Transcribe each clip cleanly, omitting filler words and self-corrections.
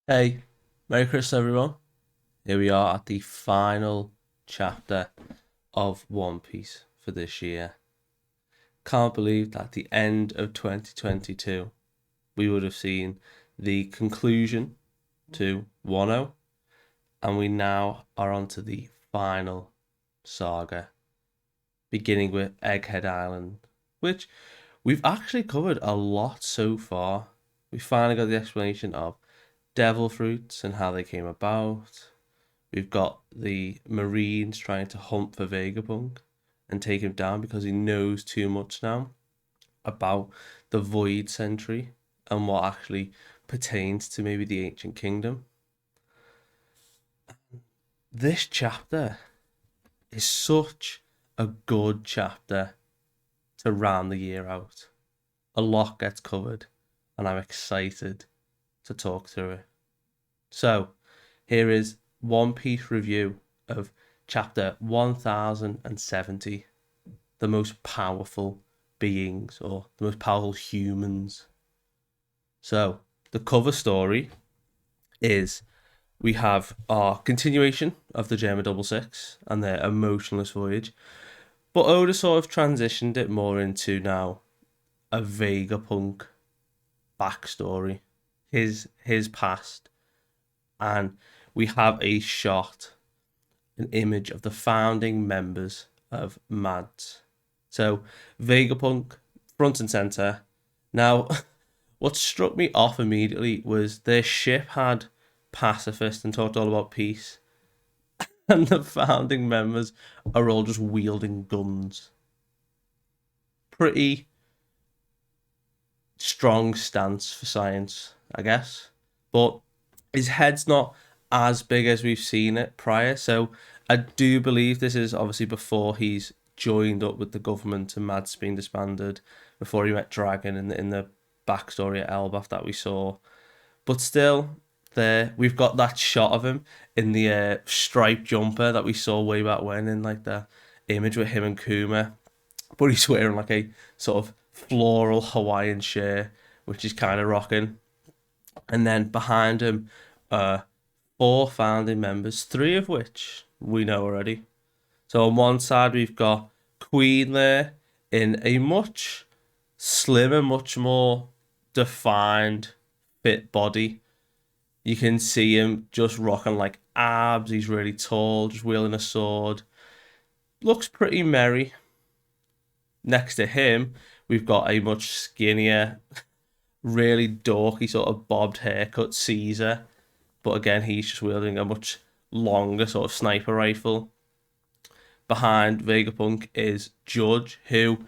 Hey, Merry Christmas, everyone. Here we are at the final chapter of One Piece for this year. Can't believe that at the end of 2022, we would have seen the conclusion to Wano, and we now are on to the final saga, beginning with Egghead Island, which we've actually covered a lot so far. We finally got the explanation of devil fruits and how they came about. We've got the Marines trying to hunt for Vegapunk and take him down because he knows too much now about the Void Century and what actually pertains to maybe the Ancient Kingdom. This chapter is such a good chapter to round the year out. A lot gets covered, and I'm excited to talk through it. So, here is One Piece review of chapter 1070, the most powerful beings or the most powerful humans. So, the cover story is we have our continuation of the Germa Double Six and their emotionless voyage, but Oda sort of transitioned it more into now a Vegapunk backstory, his past, and we have a shot, an image of the founding members of MADS. So Vegapunk, front and center. Now, what struck me off immediately was their ship had pacifist and talked all about peace, and the founding members are all just wielding guns. Pretty strong stance for science, I guess. But his head's not as big as we've seen it prior, so I do believe this is obviously before he's joined up with the government and Mads being disbanded, before he met Dragon in the backstory at Elbaf that we saw. But still, there we've got that shot of him in the striped jumper that we saw way back when in like the image with him and Kuma, but he's wearing like a sort of floral Hawaiian shirt, which is kind of rocking. And then behind him, four founding members, three of which we know already. So on one side we've got Queen there in a much slimmer, much more defined, fit body. You can see him just rocking like abs. He's really tall, just wielding a sword. Looks pretty merry. Next to him, we've got a much skinnier, really dorky sort of bobbed haircut Caesar. But again, he's just wielding a much longer sort of sniper rifle. Behind Vegapunk is Judge, who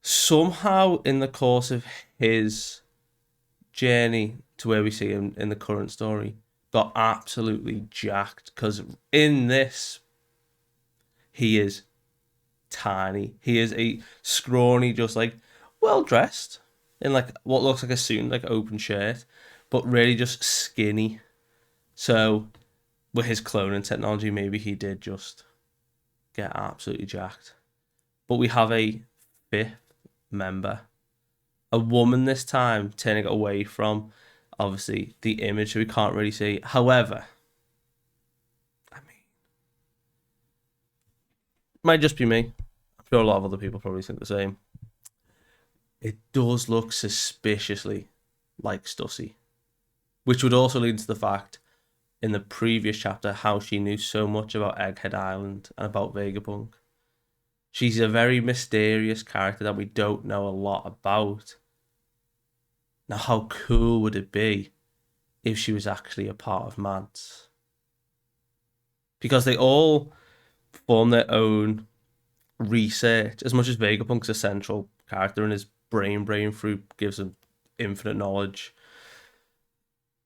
somehow in the course of his journey to where we see him in the current story got absolutely jacked, because in this he is tiny. He is a scrawny, just like well dressed in like what looks like a suit, like open shirt, but really just skinny. So with his cloning technology, maybe he did just get absolutely jacked. But we have a fifth member, a woman this time, turning it away from obviously the image, so we can't really see. However, I mean, it might just be me. I'm sure a lot of other people probably think the same. It does look suspiciously like Stussy, which would also lead to the fact in the previous chapter how she knew so much about Egghead Island and about Vegapunk. She's a very mysterious character that we don't know a lot about. Now, how cool would it be if she was actually a part of Mads? Because they all form their own research. As much as Vegapunk's a central character and his brain fruit gives him infinite knowledge,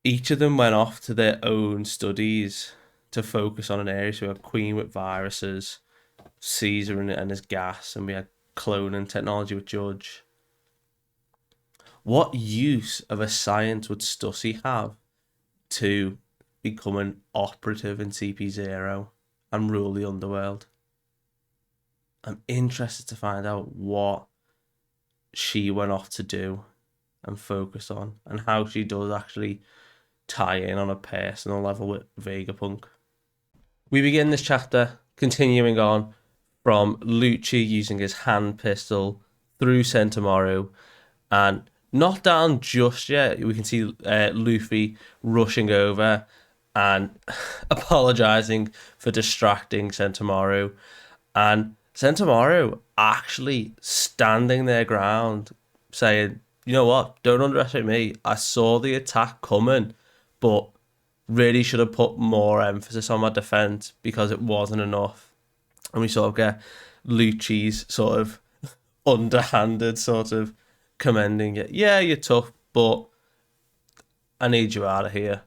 each of them went off to their own studies to focus on an area. So we had Queen with viruses, Caesar and his gas, and we had cloning technology with Judge. What use of a science would Stussy have to become an operative in CP0 and rule the underworld? I'm interested to find out what she went off to do and focus on, and how she does actually tie in on a personal level with Vegapunk. We begin this chapter continuing on from Lucci using his hand pistol through Sentomaru, and not down just yet. We can see Luffy rushing over and apologizing for distracting Sentomaru, and Sentomaru actually standing their ground, saying, "You know what? Don't underestimate me. I saw the attack coming, but really should have put more emphasis on my defense because it wasn't enough." And we sort of get Lucci's sort of underhanded sort of commending it. Yeah, you're tough, but I need you out of here.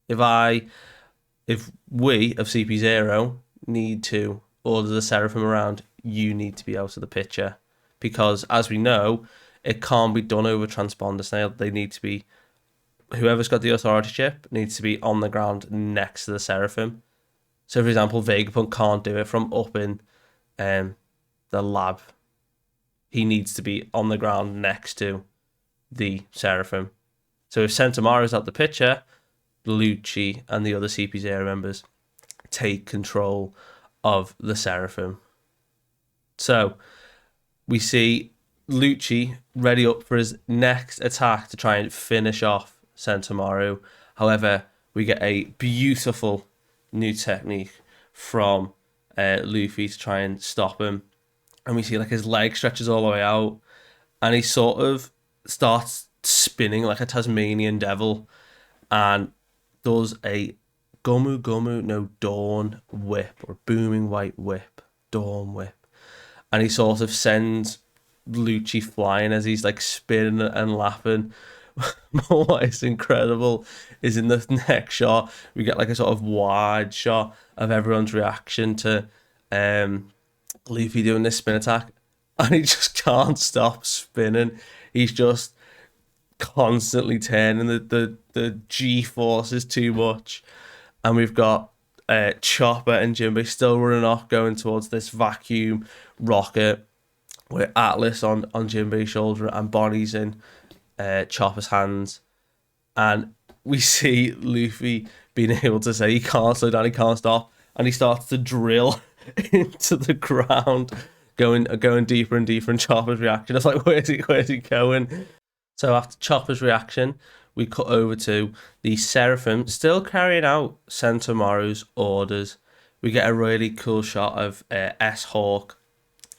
If we of CP0 need to order the Seraphim around, you need to be out of the picture. Because as we know, it can't be done over transponder snail. They need to be, whoever's got the authority chip needs to be on the ground next to the Seraphim. So for example, Vegapunk can't do it from up in the lab. He needs to be on the ground next to the Seraphim. So if Sentomaru's out the picture, Lucci and the other CP0 members take control of the Seraphim. So we see Lucci ready up for his next attack to try and finish off Sentomaru. However, we get a beautiful new technique from Luffy to try and stop him. And we see like his leg stretches all the way out, and he sort of starts spinning like a Tasmanian devil and does a dawn whip, or booming white whip, dawn whip. And he sort of sends Lucci flying as he's like spinning and laughing. What is incredible is in the next shot, we get like a sort of wide shot of everyone's reaction to Luffy doing this spin attack, and he just can't stop spinning. He's just constantly turning. The G force is too much, and we've got Chopper and Jinbei still running off, going towards this vacuum rocket with Atlas on Jinbei's shoulder and Bonnie's in Chopper's hands. And we see Luffy being able to say he can't slow down, he can't stop, and he starts to drill into the ground, going deeper and deeper. And Chopper's reaction is like, where's he going? So after Chopper's reaction, we cut over to the Seraphim still carrying out Sentomaru's orders. We get a really cool shot of S-Hawk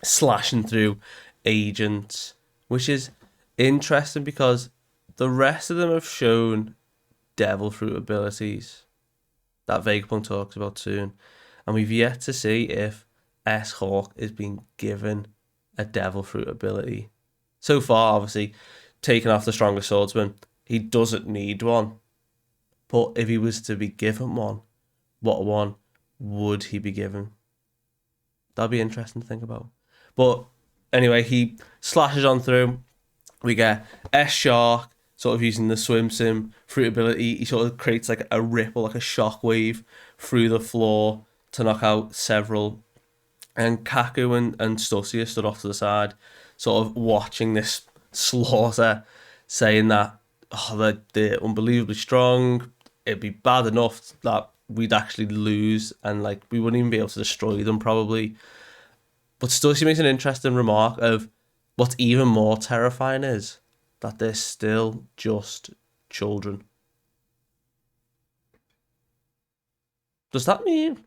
slashing through agents, which is interesting because the rest of them have shown devil fruit abilities that Vegapunk talks about soon, and we've yet to see if S-Hawk is being given a devil fruit ability. So far, obviously, taking off the strongest swordsman, he doesn't need one. But if he was to be given one, what one would he be given? That'd be interesting to think about. But anyway, he slashes on through. We get S-Shark sort of using the swim sim fruit ability. He sort of creates like a ripple, like a shockwave through the floor to knock out several. And Kaku and Stussy stood off to the side, sort of watching this slaughter, saying that they're unbelievably strong. It'd be bad enough that we'd actually lose, and like we wouldn't even be able to destroy them probably. But Stussy makes an interesting remark of what's even more terrifying is that they're still just children. Does that mean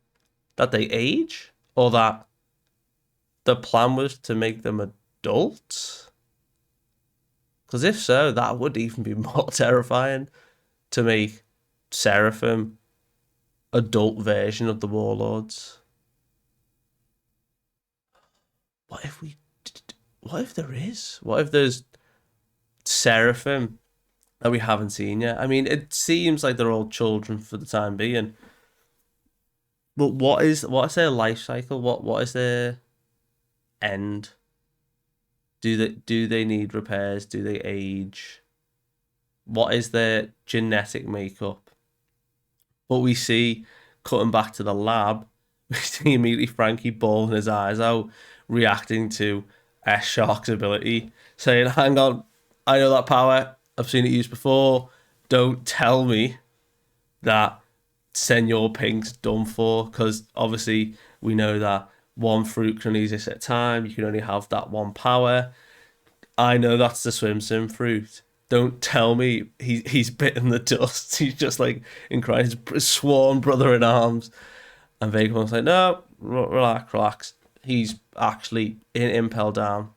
that they age, or that the plan was to make them adults? Because if so, that would even be more terrifying, to make Seraphim adult version of the Warlords. What if there is? What if there's Seraphim that we haven't seen yet? I mean, it seems like they're all children for the time being. But what is their life cycle? What is their end? Do they need repairs? Do they age? What is their genetic makeup? But we see, cutting back to the lab, we see immediately Frankie bawling his eyes out, reacting to S-Shark's ability, saying, hang on, I know that power. I've seen it used before. Don't tell me that Senor Pink's done for, because obviously we know that one fruit can only exist at a time. You can only have that one power. I know that's the Swim Sim fruit. Don't tell me he's bitten the dust. He's just like in crying, his sworn brother in arms. And Vegapunk's like, no, relax. He's actually in Impel Down.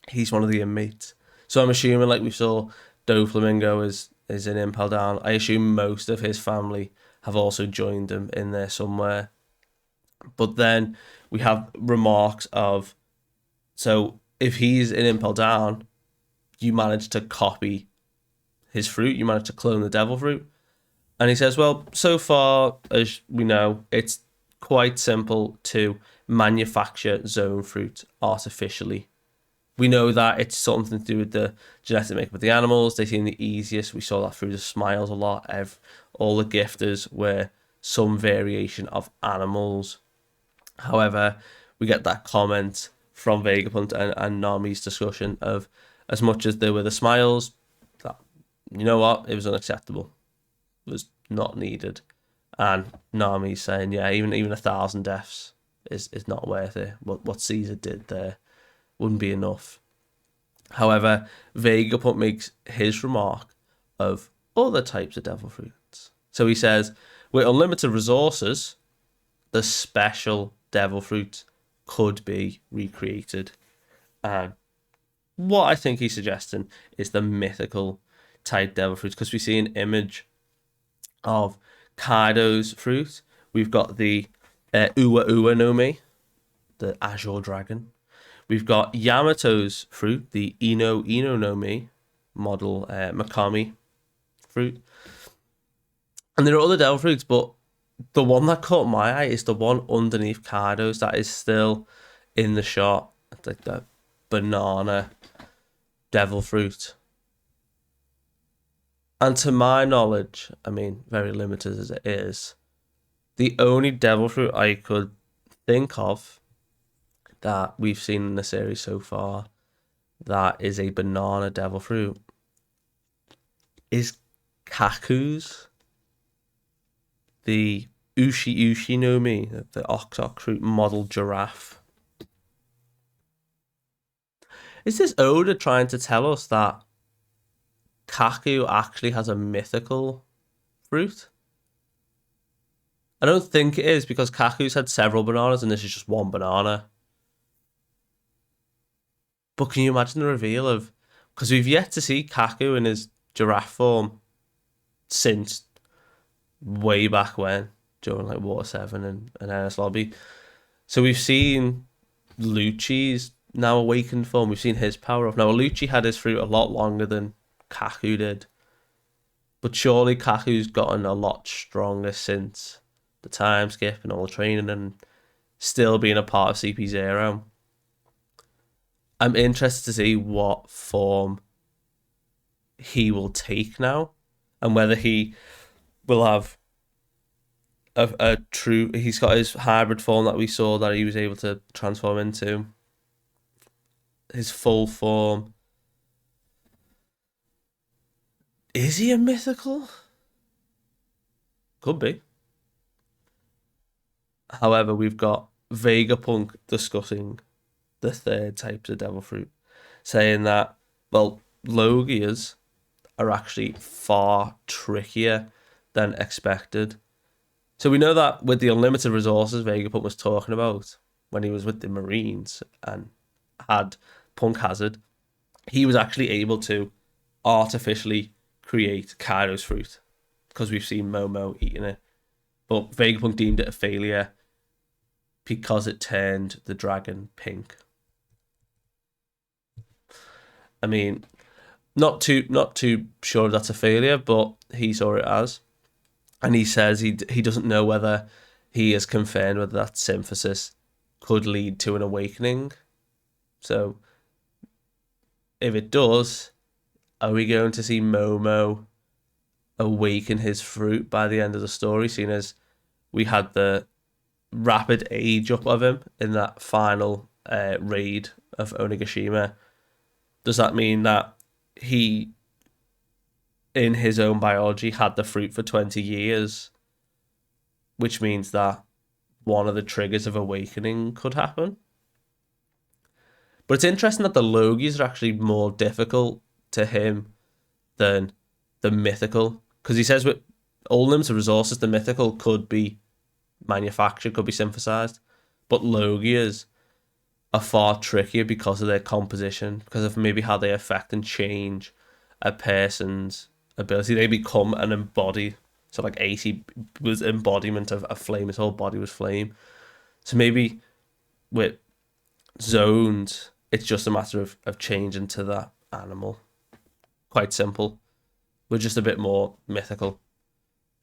He's one of the inmates. So I'm assuming, like we saw, Doflamingo is in Impel Down. I assume most of his family have also joined him in there somewhere. But then we have remarks of, so if he's in Impel Down, you managed to copy his fruit, you managed to clone the devil fruit. And he says, well, so far as we know, it's quite simple to manufacture zone fruit artificially. We know that it's something to do with the genetic makeup of the animals. They seem the easiest. We saw that through the smiles a lot. All the gifters were some variation of animals. However, we get that comment from Vegapunk and Nami's discussion of, as much as there were the smiles, that, you know what, it was unacceptable. It was not needed. And Nami's saying, yeah, even 1,000 deaths is not worth it. What Caesar did there wouldn't be enough. However, Vegapunk makes his remark of other types of devil fruits. So he says, with unlimited resources, the special devil fruit could be recreated. And what I think he's suggesting is the mythical type devil fruit, because we see an image of Kaido's fruit. We've got the Uwa Uwa no Mi, the Azure Dragon. We've got Yamato's fruit, the Ino Ino no Mi, model Makami fruit. And there are other devil fruits, but the one that caught my eye is the one underneath Kaido's that is still in the shot. It's like the banana devil fruit. And to my knowledge, I mean, very limited as it is, the only devil fruit I could think of that we've seen in the series so far that is a banana devil fruit is Kaku's, the Ushi Ushi no Mi, the Ox fruit model giraffe. Is this Oda trying to tell us that Kaku actually has a mythical fruit? I don't think it is, because Kaku's had several bananas and this is just one banana. But can you imagine the reveal of... Because we've yet to see Kaku in his giraffe form since way back when, during like Water 7 and Ernest Lobby. So we've seen Lucci's now awakened form. We've seen his power up. Now, Lucci had his fruit a lot longer than Kaku did. But surely Kaku's gotten a lot stronger since the time skip and all the training and still being a part of CP0. I'm interested to see what form he will take now and whether he will have a true... He's got his hybrid form that we saw that he was able to transform into. His full form. Is he a mythical? Could be. However, we've got Vegapunk discussing the third types of devil fruit, saying that, well, Logias are actually far trickier than expected. So we know that with the unlimited resources Vegapunk was talking about when he was with the Marines and had Punk Hazard, he was actually able to artificially create Kaido's fruit because we've seen Momo eating it. But Vegapunk deemed it a failure because it turned the dragon pink. I mean, not too sure that's a failure, but he saw it as. And he says he doesn't know whether he is confirmed whether that synthesis could lead to an awakening. So if it does, are we going to see Momo awaken his fruit by the end of the story, seeing as we had the rapid age up of him in that final raid of Onigashima? Does that mean that he in his own biology had the fruit for 20 years, which means that one of the triggers of awakening could happen. But it's interesting that the Logies are actually more difficult to him than the mythical, because he says with all limited resources, the mythical could be manufactured, could be synthesized, but Logias are far trickier because of their composition, because of maybe how they affect and change a person's ability. They become an embodied, so like AC was embodiment of a flame, his whole body was flame. So maybe with zones, it's just a matter of changing to that animal. Quite simple. We're just a bit more mythical.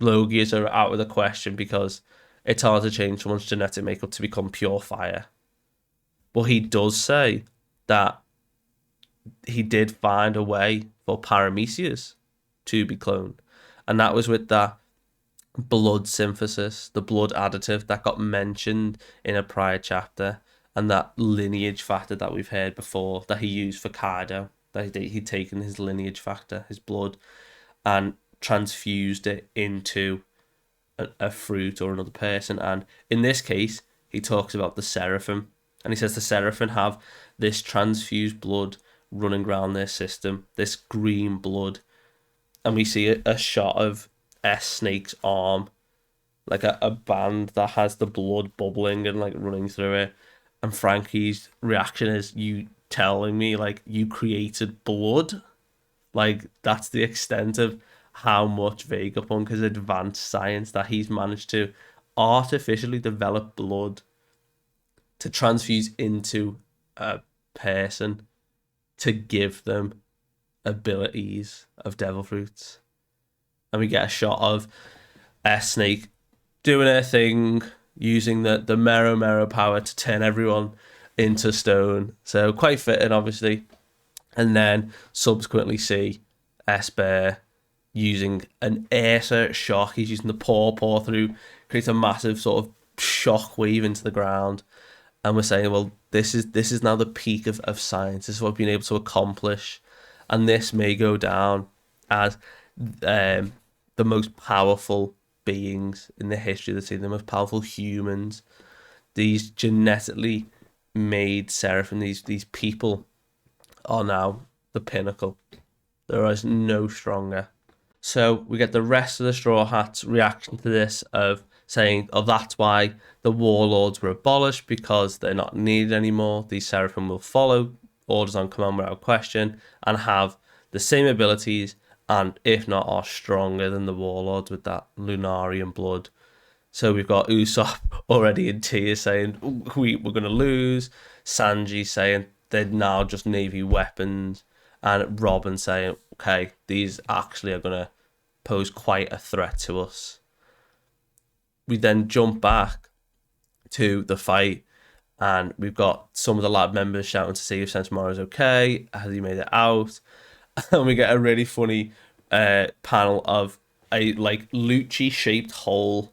Logias are out of the question because it's hard to change someone's genetic makeup to become pure fire. But he does say that he did find a way for Paramecia to be cloned. And that was with that blood synthesis, the blood additive that got mentioned in a prior chapter, and that lineage factor that we've heard before that he used for Kaido, that he'd taken his lineage factor, his blood, and transfused it into a fruit or another person. And in this case, he talks about the Seraphim, and he says the Seraphim have this transfused blood running around their system, this green blood, and we see a shot of S Snake's arm, like a band that has the blood bubbling and like running through it. And Frankie's reaction is, you telling me like you created blood? Like that's the extent of how much Vegapunk has advanced science, that he's managed to artificially develop blood to transfuse into a person to give them abilities of devil fruits. And we get a shot of S Snake doing her thing, using the Mero power to turn everyone into stone. So quite fitting, obviously. And then subsequently see S Bear using an air shock. He's using the paw through, creates a massive sort of shock wave into the ground. And we're saying, well, this is now the peak of science. This is what we've been able to accomplish. And this may go down as the most powerful beings in the history of the team, the most powerful humans. These genetically made Seraphim, these people are now the pinnacle. There is no stronger. So we get the rest of the Straw Hats' reaction to this of saying, oh, that's why the warlords were abolished, because they're not needed anymore. These Seraphim will follow orders on command without question and have the same abilities, and if not are stronger than the warlords with that Lunarian blood. So we've got Usopp already in tears saying, we're going to lose. Sanji saying they're now just Navy weapons. And Robin saying, okay, these actually are going to pose quite a threat to us. We then jump back to the fight, and we've got some of the lab members shouting to see if Sentomaru's okay, has he made it out? And we get a really funny panel of a like Lucci shaped hole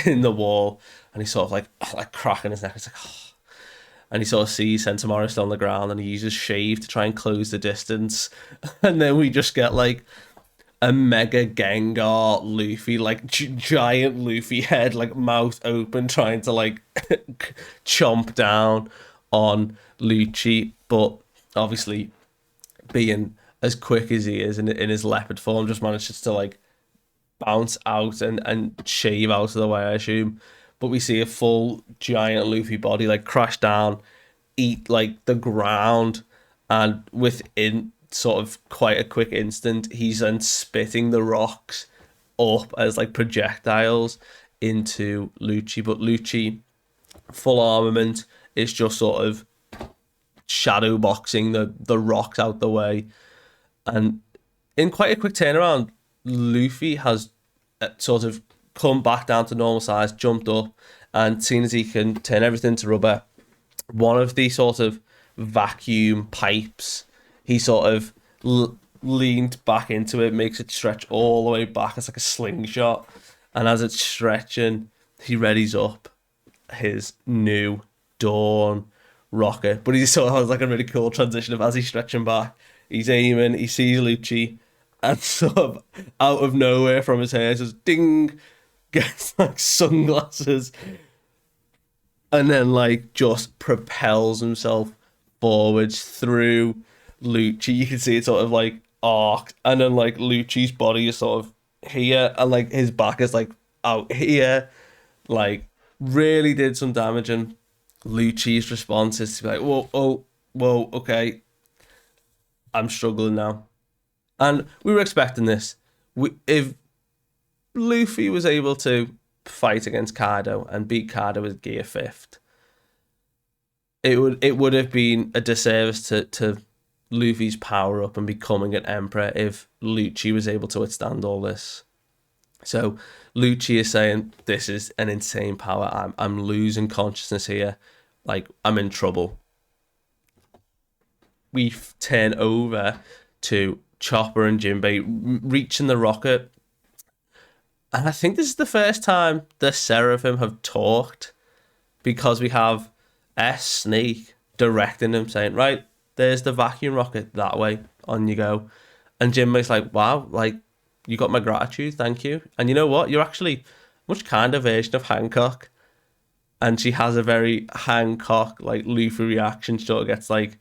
in the wall, and he's sort of like cracking his neck. It's like, oh. And he sort of sees Sentomaru still on the ground, and he uses shave to try and close the distance. And then we just get like a mega Gengar Luffy, like giant Luffy head, like mouth open, trying to like chomp down on Lucci. But obviously, being as quick as he is in his leopard form, just manages to like bounce out and shave out of the way, I assume. But we see a full giant Luffy body like crash down, eat like the ground, and within sort of quite a quick instant, he's then spitting the rocks up as like projectiles into Lucci. But Lucci, full armament, is just sort of shadow boxing the rocks out the way. And in quite a quick turnaround, Luffy has sort of come back down to normal size, jumped up, and seen as he can turn everything to rubber, one of the sort of vacuum pipes, he sort of leaned back into it, makes it stretch all the way back. It's like a slingshot. And as it's stretching, he readies up his new Dawn rocket. But he sort of has like a really cool transition of, as he's stretching back, he's aiming, he sees Lucci, and sort of out of nowhere from his hair, just ding, gets like sunglasses, and then like just propels himself forwards through Lucci. You can see it sort of like arc, and then like Lucci's body is sort of here, and like his back is like out here. Like really did some damage, and Lucci's response is to be like, whoa, oh, whoa, okay, I'm struggling now. And we were expecting this. If Luffy was able to fight against Kaido and beat Kaido with Gear Fifth, it would have been a disservice to Luffy's power up and becoming an emperor if Lucci was able to withstand all this. So Lucci is saying this is an insane power. I'm losing consciousness here. Like I'm in trouble. We turn over to Chopper and Jinbei reaching the rocket. And I think this is the first time the Seraphim have talked, because we have Snake directing him, saying, right, there's the vacuum rocket, that way, on you go. And Jinbei's like, wow, like, you got my gratitude, thank you. And you know what? You're actually a much kinder version of Hancock. And she has a very Hancock, like, Luffy reaction. She sort of gets, like,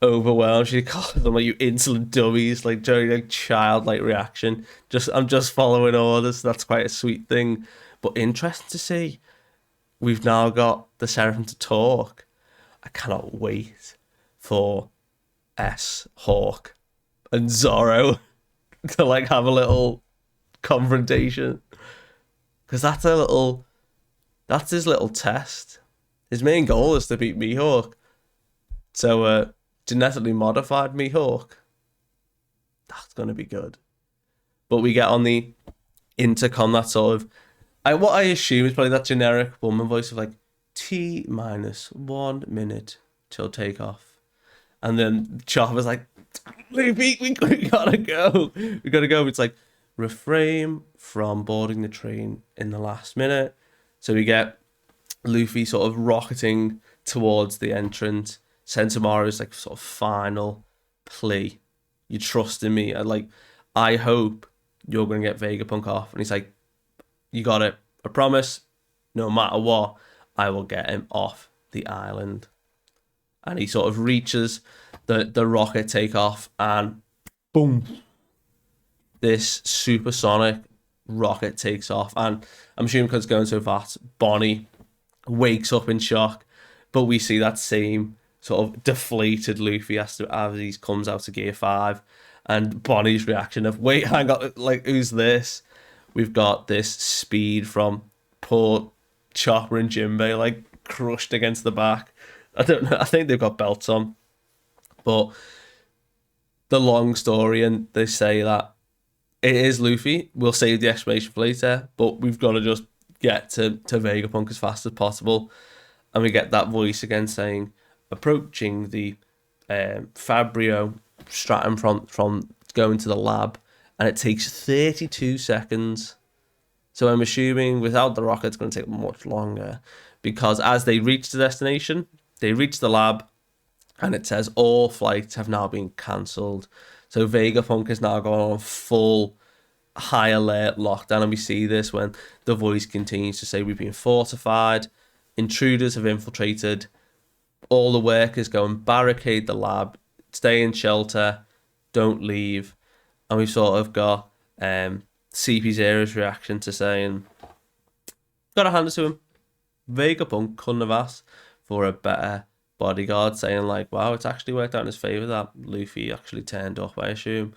overwhelmed. She calls them like, you insolent dummies, like very like childlike reaction. I'm just following orders. That's quite a sweet thing. But interesting to see. We've now got the Seraphim to talk. I cannot wait for Hawk and Zoro to like have a little confrontation. Because that's his little test. His main goal is to beat Mihawk. So genetically modified Mihawk. That's gonna be good. But we get on the intercom that sort of what I assume is probably that generic woman voice of like T-1 minute till takeoff. And then Chopper's like, Luffy, we gotta go. We gotta go. It's like refrain from boarding the train in the last minute. So we get Luffy sort of rocketing towards the entrance. Sentomaru's like sort of final plea. You trust in me. I hope you're gonna get Vegapunk off. And he's like, you got it. I promise. No matter what, I will get him off the island. And he sort of reaches the rocket takeoff, and boom, this supersonic rocket takes off. And I'm assuming because it's going so fast, Bonnie wakes up in shock. But we see that same sort of deflated Luffy as he comes out of Gear 5. And Bonnie's reaction of, wait, hang on, like, who's this? We've got this speed from poor Chopper and Jinbei, like, crushed against the back. I don't know, I think they've got belts on. But the long story, and they say that it is Luffy. We'll save the explanation for later, but we've got to just get to Vegapunk as fast as possible. And we get that voice again saying, approaching the Fabrio stratum from going to the lab, and it takes 32 seconds. So I'm assuming without the rocket, it's going to take much longer, because as they reach the destination, they reach the lab, and it says all flights have now been cancelled. So Vegapunk is now going on full high alert lockdown, and we see this when the voice continues to say, we've been fortified, intruders have infiltrated, all the workers go and barricade the lab, stay in shelter, don't leave. And we've sort of got CP0's reaction to saying, gotta hand it to him, Vegapunk couldn't have asked for a better bodyguard, saying like, wow, it's actually worked out in his favour that Luffy actually turned up, I assume.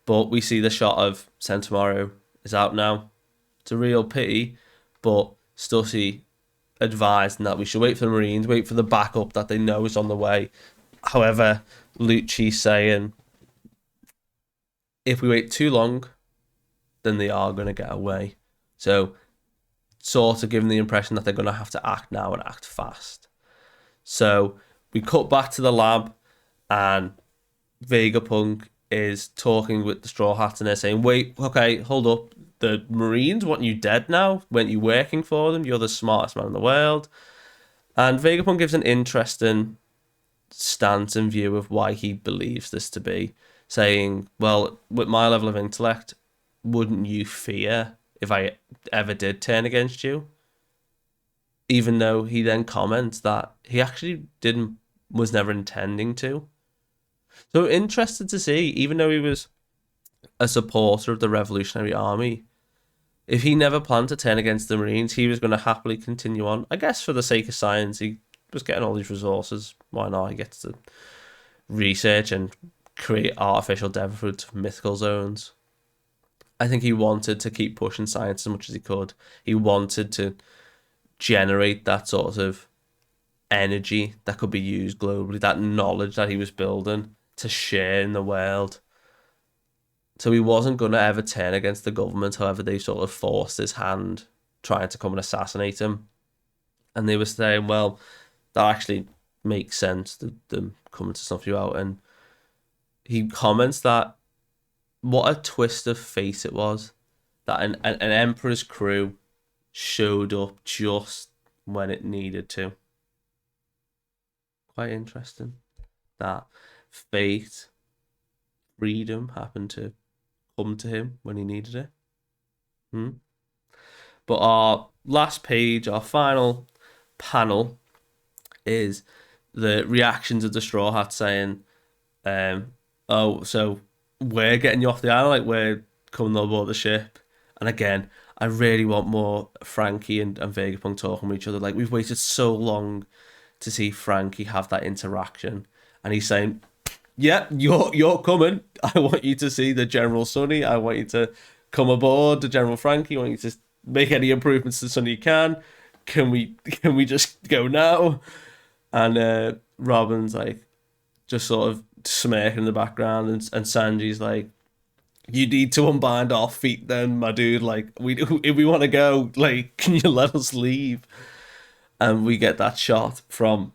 But we see the shot of Sentomaru is out now. It's a real pity, but Stussy advised that we should wait for the Marines, wait for the backup that they know is on the way. However, Lucci's saying, if we wait too long, then they are going to get away. So, sort of giving the impression that they're going to have to act now and act fast. So, we cut back to the lab, and Vegapunk is talking with the Straw Hats, and they're saying, wait, okay, hold up. The Marines want you dead now? Weren't you working for them? You're the smartest man in the world. And Vegapunk gives an interesting stance and view of why he believes this to be, saying, well, with my level of intellect, wouldn't you fear if I ever did turn against you? Even though he then comments that he actually was never intending to. So interested to see, even though he was a supporter of the Revolutionary Army, if he never planned to turn against the Marines, he was going to happily continue on. I guess for the sake of science, he was getting all these resources. Why not? He gets to research and create artificial different mythical zones. I think he wanted to keep pushing science as much as he could. He wanted to generate that sort of energy that could be used globally, that knowledge that he was building to share in the world. So he wasn't going to ever turn against the government, however they sort of forced his hand trying to come and assassinate him. And they were saying, well, that actually makes sense, them coming to snuff you out. And he comments that what a twist of fate it was that an Emperor's crew showed up just when it needed to. Quite interesting that fate, freedom happened to come to him when he needed it. But our last page, our final panel, is the reactions of the Straw Hats saying, oh, so we're getting you off the island, like we're coming on board the ship. And again, I really want more Frankie and Vegapunk talking with each other. Like, we've waited so long to see Frankie have that interaction. And he's saying, yeah, you're coming. I want you to see the General Sunny. I want you to come aboard the General Frankie. I want you to make any improvements to Sunny you can. Can we just go now? And Robin's like just sort of smirking in the background, and Sanji's like, you need to unbind our feet then, my dude. Like, if we want to go, like, can you let us leave? And we get that shot from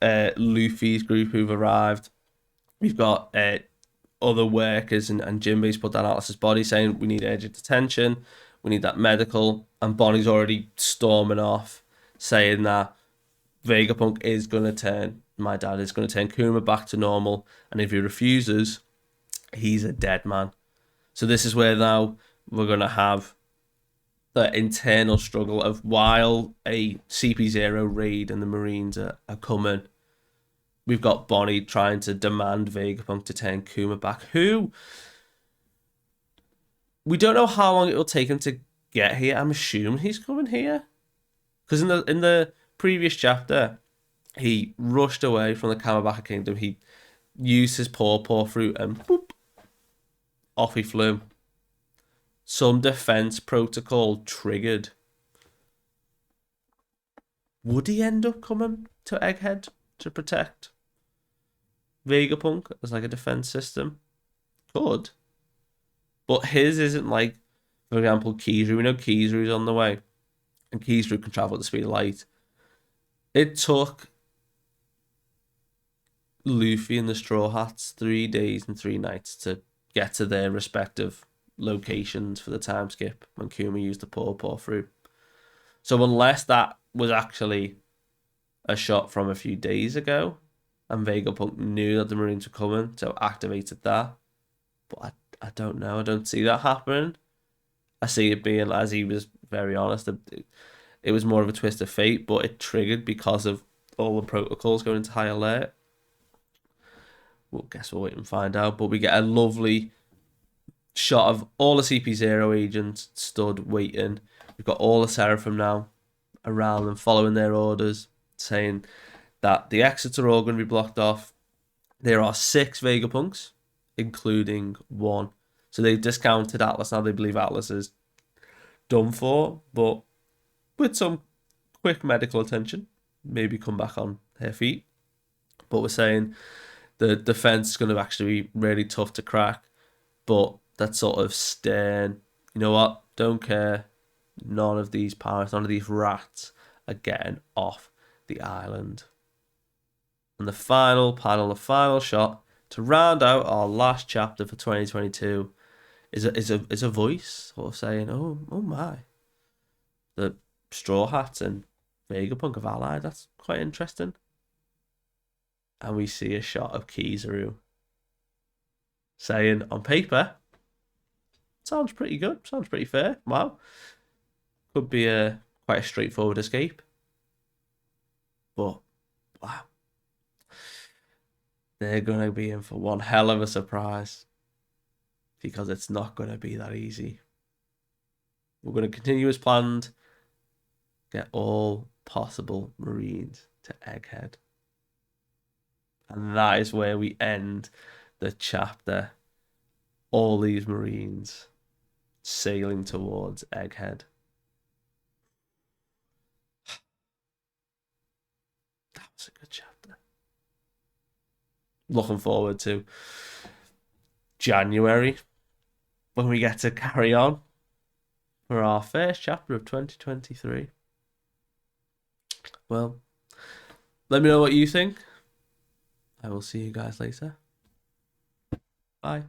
Luffy's group who've arrived. We've got other workers and Jinbei's put down Atlas's body saying we need urgent attention, we need that medical, and Bonnie's already storming off saying that Vegapunk is going to turn, my dad is going to turn Kuma back to normal, and if he refuses, he's a dead man. So this is where now we're going to have the internal struggle of, while a CP0 raid and the Marines are coming, we've got Bonnie trying to demand Vegapunk to turn Kuma back, who we don't know how long it will take him to get here. I'm assuming he's coming here, because in the previous chapter, he rushed away from the Kamabaka Kingdom. He used his paw fruit and boop, off he flew. Some defense protocol triggered. Would he end up coming to Egghead to protect Vegapunk as like a defense system? Could. But his isn't like, for example, Kizaru. We know Kizaru's on the way, and Kizaru can travel at the speed of light. It took Luffy and the Straw Hats 3 days and 3 nights to get to their respective locations for the time skip when Kuma used the paw fruit. So unless that was actually a shot from a few days ago, and Vegapunk knew that the Marines were coming, so activated that. But I don't know. I don't see that happening. I see it being, as he was very honest, it was more of a twist of fate, but it triggered because of all the protocols going into high alert. Well, guess we'll wait and find out. But we get a lovely shot of all the CP0 agents stood waiting. We've got all the Seraphim now around them, following their orders, saying that the exits are all going to be blocked off. There are 6 Vegapunks, including 1. So they've discounted Atlas now. They believe Atlas is done for, but with some quick medical attention, maybe come back on her feet. But we're saying the defense is going to actually be really tough to crack, but that sort of stern, you know what, don't care, none of these pirates, none of these rats are getting off the island. And the final panel, the final shot to round out our last chapter for 2022 is a voice sort of saying, oh my, the Straw Hats and Vegapunk have allied. That's quite interesting. And we see a shot of Kizaru. saying on paper, sounds pretty good, sounds pretty fair. Wow. Could be quite a straightforward escape. But, wow. They're going to be in for one hell of a surprise. Because it's not going to be that easy. We're going to continue as planned. Get all possible Marines to Egghead. And that is where we end the chapter. All these Marines sailing towards Egghead. That was a good chapter. Looking forward to January when we get to carry on for our first chapter of 2023. Well, let me know what you think. I will see you guys later. Bye.